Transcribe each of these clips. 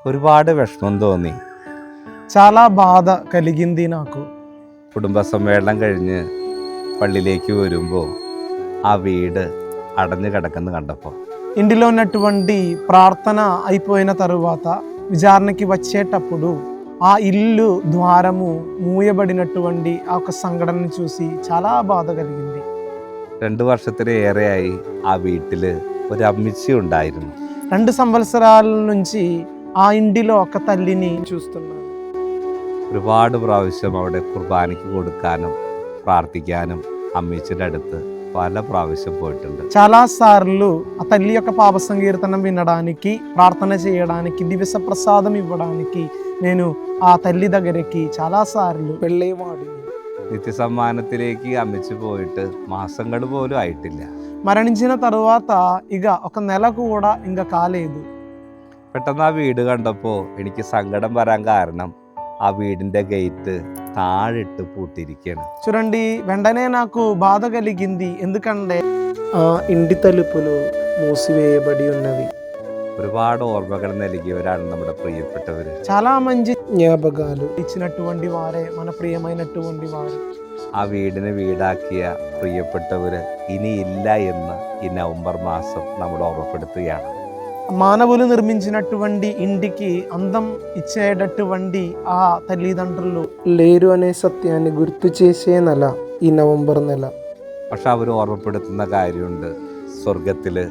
ഒരുപാട് വിഷമം തോന്നി. చాలా బాధ కలిగింది నాకు. കുടുംബസമ്മേളനം കഴിഞ്ഞ് പള്ളിയിലേക്ക് വരുമ്പോൾ ആ വീട് അടഞ്ഞു കിടക്കുന്ന കണ്ടപ്പോൾ ఇంటిలో ఉన్నటువంటి ప్రార్థన అయిపోయిన తరువాత విచారణకి వచ్చేటప్పుడు ఆ ఇల్లు ద్వారము మూయబడినటువంటి ఆ ఒక సంఘటనని చూసి చాలా బాధ కలిగింది. 2 വർഷത്തിലേറെയായി ആ വീട്ടിൽ ഒരു അമ്മച്ചി ഉണ്ടായിരുന്നു. 2 సంవత్సరాల నుంచి ఆ ఇంటిలో ఒక తల్లిని చూస్తున్నాను. ഒരുപാട് പ്രാവശ്യം അവിടെ കുർബാനയ്ക്ക് കൊടുക്കാനും പ്രാർത്ഥിക്കാനും അമ്മച്ചിയുടെ അടുത്ത് പല പ്രാവശ്യം പോയിട്ടുണ്ട്. చాలా సార్లు ఆ తల్లి యొక్క పాప సంకీర్తనం వినడానికి, ప్రార్థన చేయడానికి, దివ్య ప్రసాదం ఇవ్వడానికి నేను ఆ తల్లి దగ్గరికి చాలా సార్లు వెళ్ళేవాడిని. നിത്യസമ്മാനത്തിലേക്ക് അമ്മച്ചി പോയിട്ട് മാസങ്ങൾ പോലും ആയിട്ടില്ല. మరణించిన తరువాత ఇక ఒక నెల కూడా ఇంకా కాలేదు. പെട്ടെന്ന് ആ വീട് കണ്ടപ്പോൾ എനിക്ക് സങ്കടം വരാൻ കാരണം ആ വീടിൻ്റെ ഗേറ്റ് താഴിട്ട് പൂട്ടിയിരിക്കുകയാണ്. చూడండి, వెంటనే నాకు బాధ కలిగింది. ఎందుకంటే ఆ ఇంటి తలుపులు మూసివేయబడి ఉన్నవి. ഒരുപാട് ഓർമ്മകൾ നൽകിയവരാണ് നമ്മുടെ പ്രിയപ്പെട്ടവര്. చాలా మంచి జ్ఞాపకాలు ఇచ్చినటువంటి వారే మన ప్రియమైనటువంటి వారు. ആ വീടിന് വീടാക്കിയ പ്രിയപ്പെട്ടവര് ഇനിയില്ല എന്ന് ഈ നവംബർ മാസം നമ്മൾ ഓർമ്മപ്പെടുത്തുകയാണ്. మానవులు నిర్మించినటువంటి ఇంటికి అందం ఇచ్చేటటువంటి ఆ తల్లిదండ్రులు లేరు అనే సత్యాన్ని గుర్తు చేసే నెల ఈ నవంబర్ నెల. പക്ഷെ അവർ ఓర్മ്മപ്പെടുത്തുന്ന കാര്യമുണ്ട്, സ്വർഗത്തില്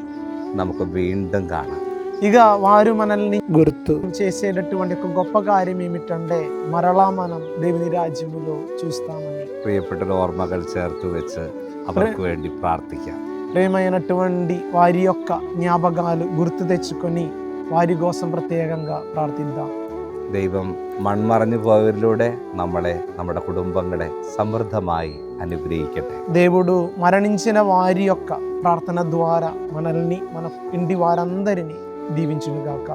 നമുക്ക് വീണ്ടും കാണാം. ఇక వారు మనల్ని గుర్తు చేసేటటువంటి ఒక గొప్ప కార్యం ఏమిటంటే మరలా మనం దేవుని రాజ్యములో చూస్తామని. പ്രിയപ്പെട്ട ഓർമ്മകൾ ചേർത്ത് വെച്ച് അവർക്ക് വേണ്ടി പ്രാർത്ഥിക്കാം. ప్రేమైనటువంటి వారి యొక్క జ్ఞాపకాలు గుర్తు తెచ్చుకొని వారి కోసం ప్రత్యేకంగా ప్రార్థిద్దాం. ദൈവം മൺമറഞ്ഞു പോയവരിലൂടെ നമ്മളെ, നമ്മുടെ കുടുംബങ്ങളെ സമൃദ്ധമായി അനുഗ്രഹിക്കട്ടെ. దేవుడు మరణించిన వారి యొక్క ప్రార్థన ద్వారా మనల్ని, మన ఇంటి వారందరినీ దీవించునుగాక.